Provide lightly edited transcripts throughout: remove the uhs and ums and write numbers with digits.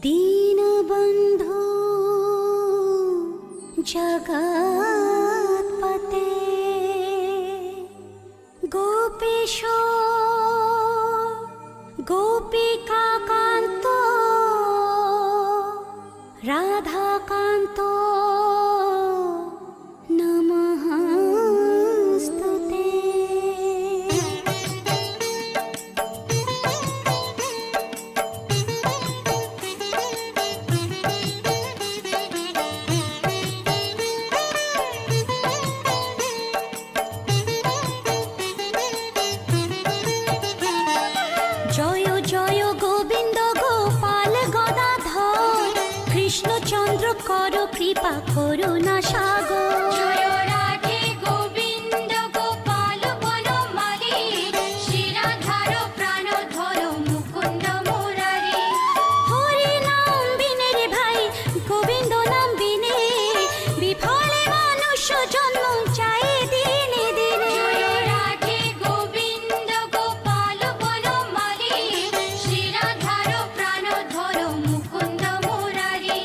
दीनबन्धो जगत्पते गोपीश गोपिकान्त राधाकान्त नमस्तुते। जय जय गोविंद गोपाल गदाधर कृष्णचंद्र कर कृपा करुणा सागर। जय राधे गोविंद गोपाल बनमाली श्रीराधार प्राणधर मुकुंद मुरारी। हरि नाम बिने रे भाई गोविंद नाम बिने विफले मानुष जन्म चाहे दिने दिने। जय राधे गोविंद गोपाल बनमाली श्रीराधार प्राणधर मुकुंद मुरारी।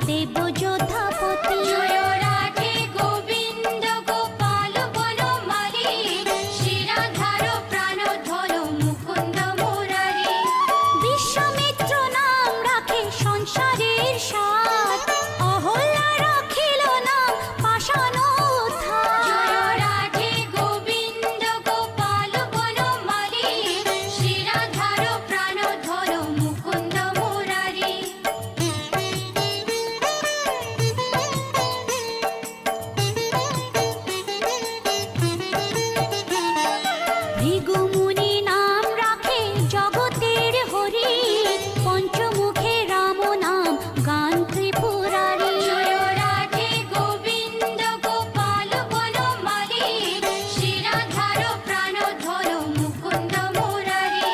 দেবযোদ্ধাপতি। জয় রাধে গোবিন্দ গোপাল বনমালী, শিরাধার প্রাণধর মুকুন্দ মুরারি। বিশ্বামিত্র নাম রাখে সংসারের সার, অহল্যা রাখিল নাম পাষাণ উদ্ধার। জয় রাধে গোবিন্দ গোপাল বনমালী, শিরাধার প্রাণধর মুকুন্দ মুরারি। ভৃগুমুনি নাম রাখে জগতের হরি, পঞ্চমুখে রাম নাম গান ত্রিপুরারি। জয় রাধে গোবিন্দ গোপাল বনমালী, শিরাধার প্রাণধর মুকুন্দ মুরারি।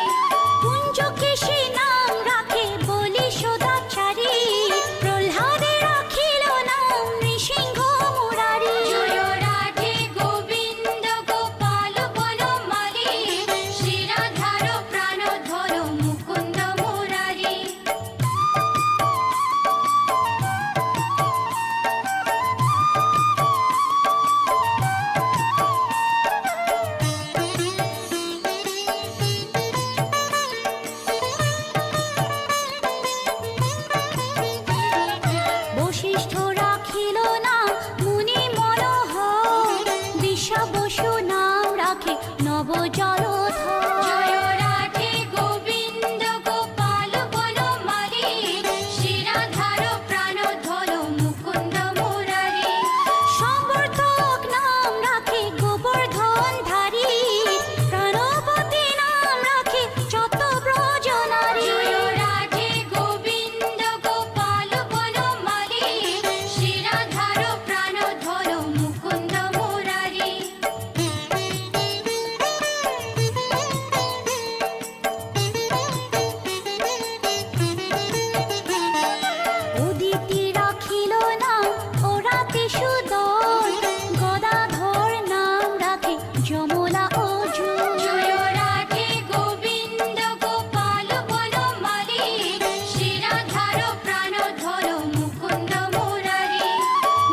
কুঞ্জকেশী নাম রাখে বলি সদাচারী, প্রহ্লাদে রাখিল নাম নৃসিংহ মুরারি। জয় রাধে গোবিন্দ গোপাল বনমালী, শিরাধার প্রাণধর মুকুন্দ মুরারি। বশিষ্ঠ রাখিল নাম মুনি মনোহর, বিশ্বাবসু নাম রাখে নবজলধর। জয় রাধে গোবিন্দ গোপাল বনমালী, শিরাধার প্রাণধর মুকুন্দ মুরারি। সম্বর্ধক নাম রাখে গোবর্ধনধারী, প্রাণপতি নাম রাখে যত ব্রজনারী। জয় রাধে গোবিন্দ গোপাল বনমালী, শিরাধার প্রাণধর মুকুন্দ মুরারি। উদিতি রাখিল নাম ওরাতি সুদল, গদাধর নাম রাখে যমলা অর্জুন। জয় রাধে গোবিন্দ গোপাল বনমালী, শিরাধার প্রাণধর মুকুন্দ মুরারি।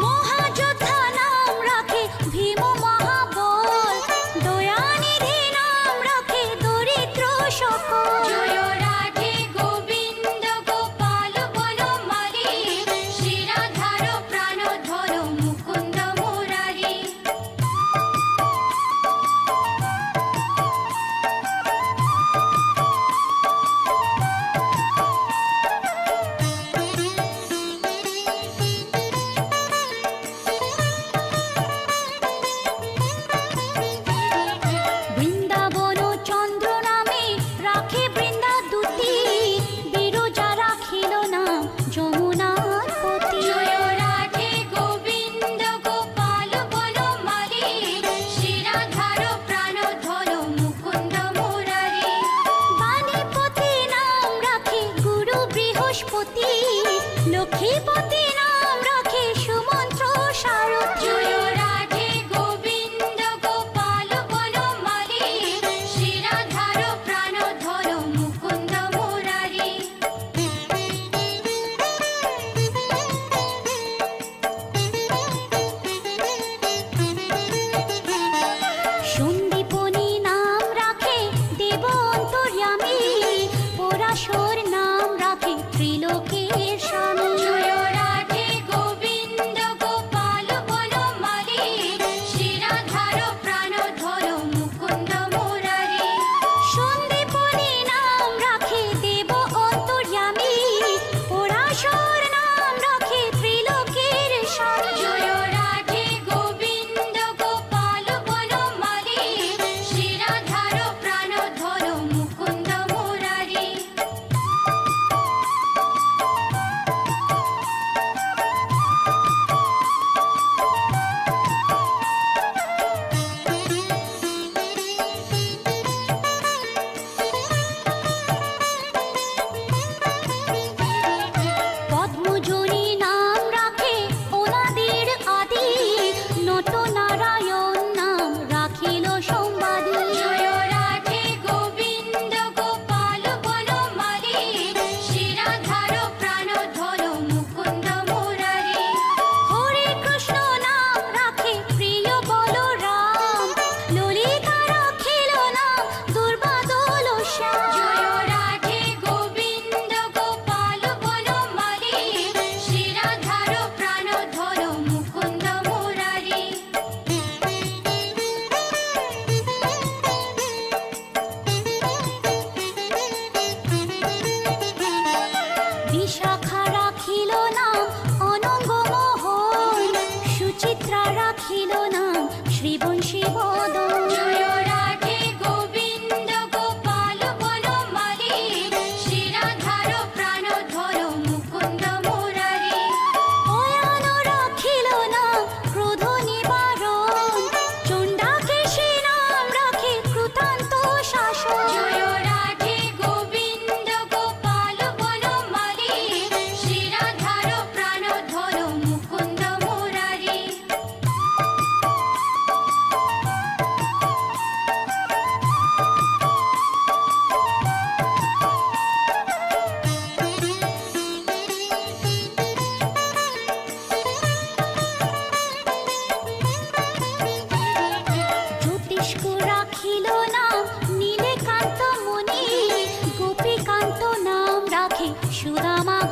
মহাযোদ্ধা নাম রাখে ভীম মহাবল, দয়ানিধি নাম রাখে দরিদ্র সকল। জয় রাধে গোবিন্দ গোপাল বনমালী, শিরাধার প্রাণধর মুকুন্দ মুরারি। বৃন্দাবন চন্দ্র নামে রাখে বৃন্দাদূতি, বিরজা রাখিল নাম যমুনার পতি। জয় রাধে গোবিন্দ গোপাল বনমালী, শিরাধার প্রাণধর মুকুন্দ মুরারি। বাণীপতি নাম রাখে গুরু বৃহস্পতি, লক্ষ্মীপতি নাম রাখে সুমন্ত্র সারথি। জয় রাধে গোবিন্দ গোপাল বনমালী, শিরাধার প্রাণধর মুকুন্দ মুরারি। সন্দীপনী নাম রাখে দেব অন্তর্যামী, পরাশর নাম রাখে ত্রিলোকের স্বামী। জয় রাধে গোবিন্দ গোপাল বনমালী,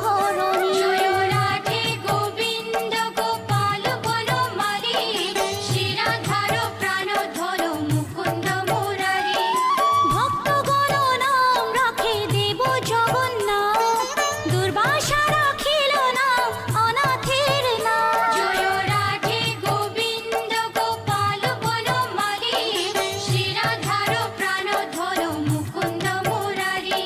ঘরণী। জয় রাধে গোবিন্দ গোপাল বনমালী, শ্রীরাধার প্রাণধর মুকুন্দ মুরারি। ভক্তগণ নাম রাখে দেব জগন্নাথ, দুর্বাসা রাখিল না অনাথের নাম। জয় রাধে গোবিন্দ গোপাল বনমালী, শ্রীরাধার প্রাণধর মুকুন্দ মুরারি।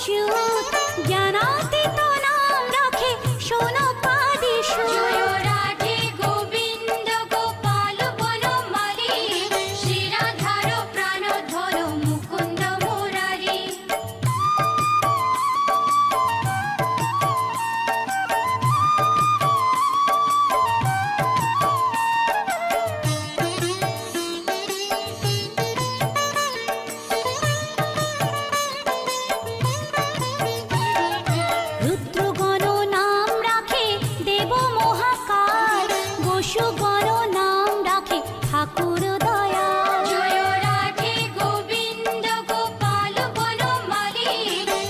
অচ্যুত জ্ঞানাতীত নাম রাখে সোনপাদি সুত। জয় রাধে গোবিন্দ গোপাল বনমালী, শ্রীরাধার প্রাণধর মুকুন্দ মুরারি। রুদ্রগণ নাম রাখে দেব মহাকাল, বসুগণ নাম রাখে ঠাকুর দয়াল। জয় রাধে গোবিন্দ গোপাল বনমালী,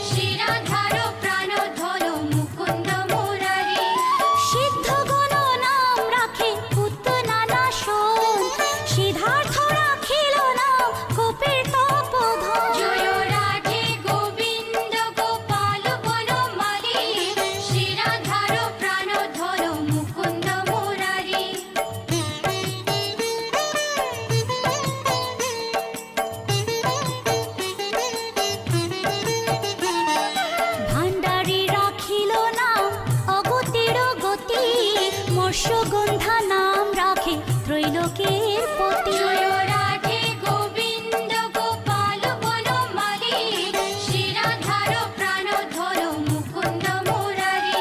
শ্রীরাধার প্রাণধর মুকুন্দ মুরারি। সিদ্ধগণ নাম রাখে পুতনানাশন, সিদ্ধার্থ রাখিল নাম গোপীর তপোধন। জয় রাধে গোবিন্দ গোপাল বনমালী, শ্রীরাধার প্রাণধর মুকুন্দ মুরারি। ভাণ্ডারী রাখিল নাম অগতির গতি, মৎস্যগন্ধা নাম রাখে ত্রৈলোকের পতি। জয় রাধে গোবিন্দ গোপাল বনমালী, শ্রীরাধার প্রাণধর মুকুন্দ মুরারি।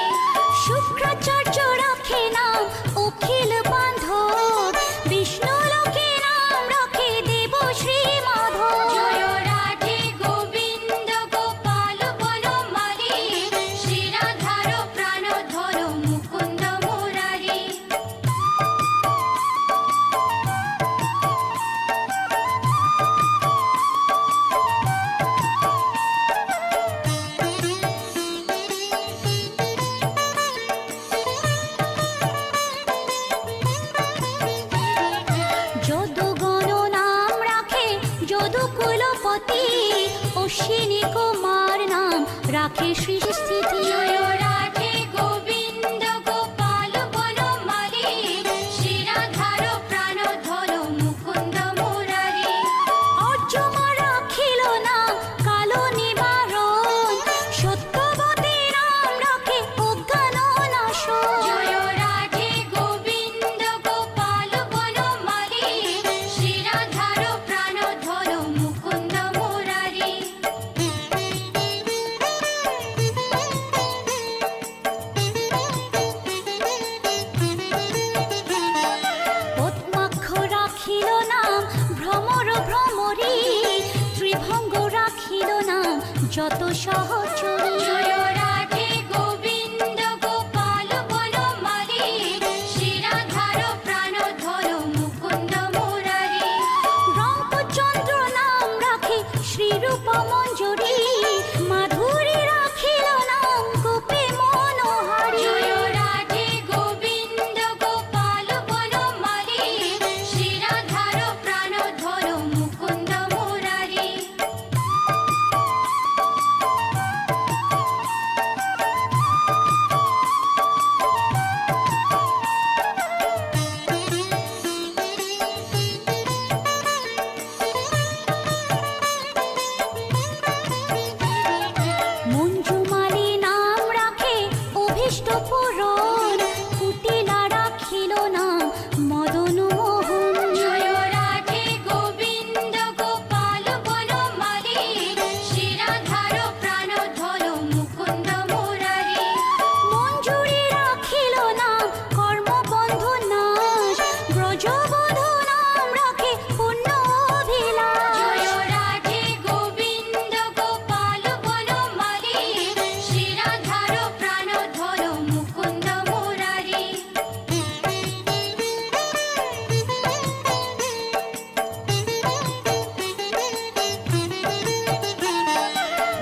শুক্রাচার্য রাখে নাম অখিল বান্ধব, বিষ্ণুলোকে নাম রাখে দেব শ্রী মাধব। জয় রাধে গোবিন্দ গোপাল বনমালী, শ্রীরাধার প্রাণধর মুকুন্দ মুরারি। যদুগণ নাম রাখে যদুকুলপতি, অশ্বিনী কুমার নাম রাখে সৃষ্টিস্থিতি। জয় রাধে গোবিন্দ গোপাল বনমালী, শ্রীরাধার প্রাণধর মুকুন্দ মুরারি। অর্যমা রাখিল নাম কালো নিবারণ, সত্যবতী নাম রাখে অজ্ঞান নাশন। জয় রাধে গোবিন্দ গোপাল বনমালী, শ্রীরাধার প্রাণধর মুকুন্দ মুরারি। পদ্মাক্ষ রাখিল নাম ভ্রমর ভ্রমরী, ত্রিভঙ্গ রাখিল নাম যত সহচরী। জয় রাধে গোবিন্দ গোপাল বনমালী, শ্রীরাধার প্রাণধর মুকুন্দ মুরারি। রঙ্কচন্দ্র নাম রাখে শ্রীরূপ মঞ্জুরি, মাধুরী রাখিল নাম গোপী মনোহারী। জয় রাধে গোবিন্দ গোপাল বনমালী, শ্রীরাধার প্রাণধর মুকুন্দ মুরারি। মঞ্জুমালী নাম রাখে অভীষ্ট পূরণ, কুটিলা রাখিল নাম মদন মোহন। জয় রাধে গোবিন্দ গোপাল বনমালী, শ্রীরাধার প্রাণধর মুকুন্দ মুরারি। মঞ্জুরি রাখিল নাম কর্মবন্ধু নাশ, ব্রজবধূ নাম রাখে পুণ্য অভিলাষ। জয় রাধে গোবিন্দ গোপাল বনমালী, শ্রীরাধার প্রাণধর মুকুন্দ মুরারি।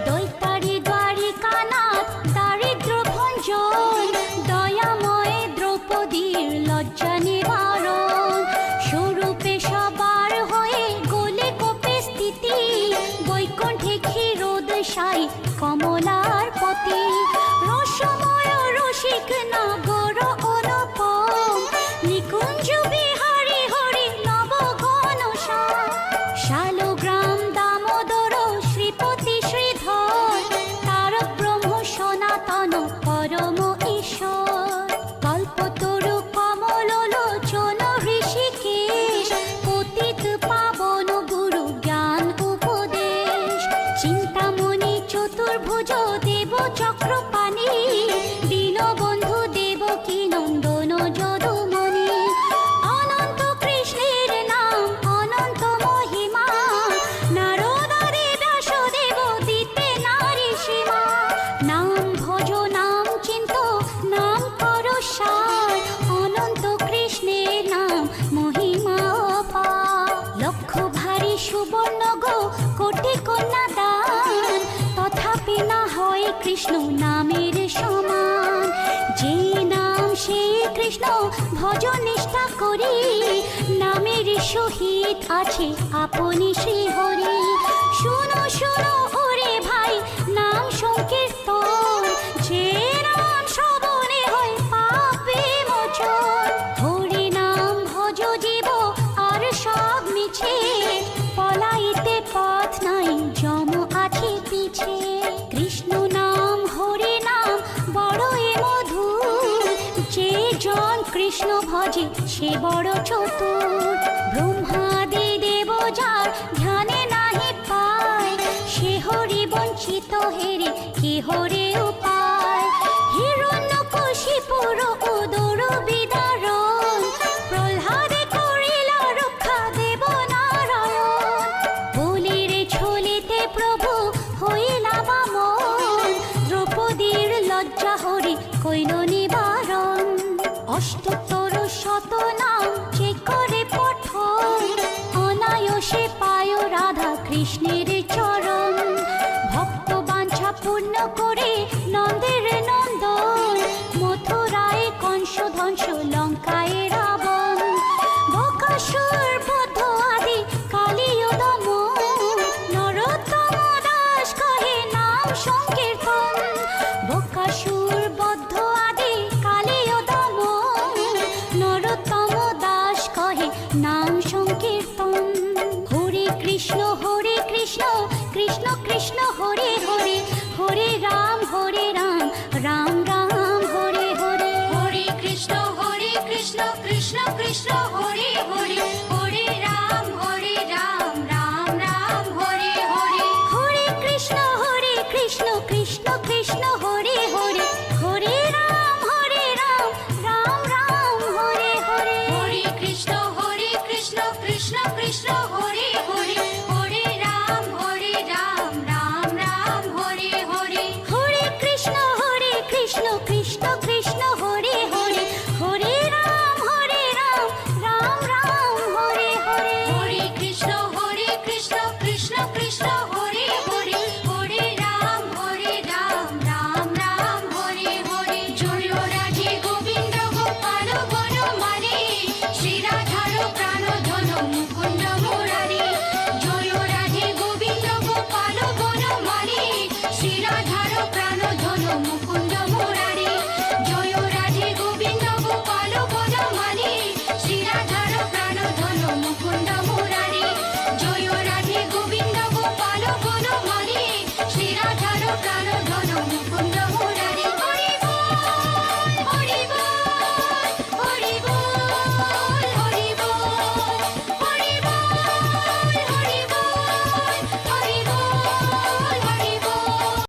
দৈতারি দ্বারিকানাথ দারিদ্র ভঞ্জন, দয়াময় দ্রৌপদীর লজ্জা নিবারণ। স্বরূপে সবার হয়ে গোলে কোপে স্থিতি, বৈকুণ্ঠে ক্ষীরোদশায়ী কমলার পতি। রসময় রসিক নাগর অনুপম, নিকুঞ্জ বিহারী হরি নব ঘনশ্যাম। শালগ্রাম দামোদর শ্রীপতি শ্রীধর, তার পঙ্কজ দেব চক্রপাণি, দীনবন্ধু দেবকী নন্দন যদুমণি। অনন্ত কৃষ্ণের নাম অনন্ত মহিমা, নারদারে ব্যাসদেব দিতে নারী সীমা। নাম ভজ নাম চিন্ত নাম কর সার, অনন্ত কৃষ্ণের নাম মহিমা অপার। লক্ষ ভারী সুবর্ণ গো কোটি কন্যা দান, তথাপি না হয় কৃষ্ণ নামের সমান। যে নাম সে কৃষ্ণ ভজ নিষ্ঠা করি, নামের সহিত আছে আপনি শ্রী হরি। শুনো শুনো ওরে ভাই নাম সংকীর্তন, যে নাম শ্রবণে হয় পাপে মোচন। হরি নাম ভজ জীব আর সব মিছে, পলাইতে পথ নাই যম আছে পিছে। কৃষ্ণ নাম হরি নাম বড় মধুর, যে জন কৃষ্ণ ভজে সে বড় চতুর। ব্রহ্মাদি দেব যার ধ্যানে নাহি পায়, সে হরি বঞ্চিত হেরে কি হরে উপায়। হিরণ্যকশিপুর উদর বিদারণ, প্রহ্লাদে করিলা রক্ষা দেব নারায়ণ। বলির ছলিতে প্রভু হইলা বামন, দ্রৌপদীর লজ্জা হরি কইল নিবারণ। অষ্টোত্তর শত নাম যে করে পঠন, অনায়াসে পায় রাধা কৃষ্ণের চরণ। ভক্ত বাঞ্ছা পূর্ণ করে নন্দের নন্দন, মথুরায় কংস ধ্বংস লঙ্কায় রাবণ। বকাসুর বধ আদি কালীয় দমন, নরোত্তম দাস কহে নাম সংকীর্তন। বকাসুর বদ্ধ আদি কালীয় দমন, নরোত্তম দাস কহে নাম সংকীর্তন। হরে কৃষ্ণ কৃষ্ণ কৃষ্ণ হরে হরে, হরে রাম রাম রাম হরে হরে। হরে কৃষ্ণ কৃষ্ণ কৃষ্ণ হরে হরে, হরে রাম রাম রাম হরে হরে। হরে কৃষ্ণ কৃষ্ণ কৃষ্ণ হরে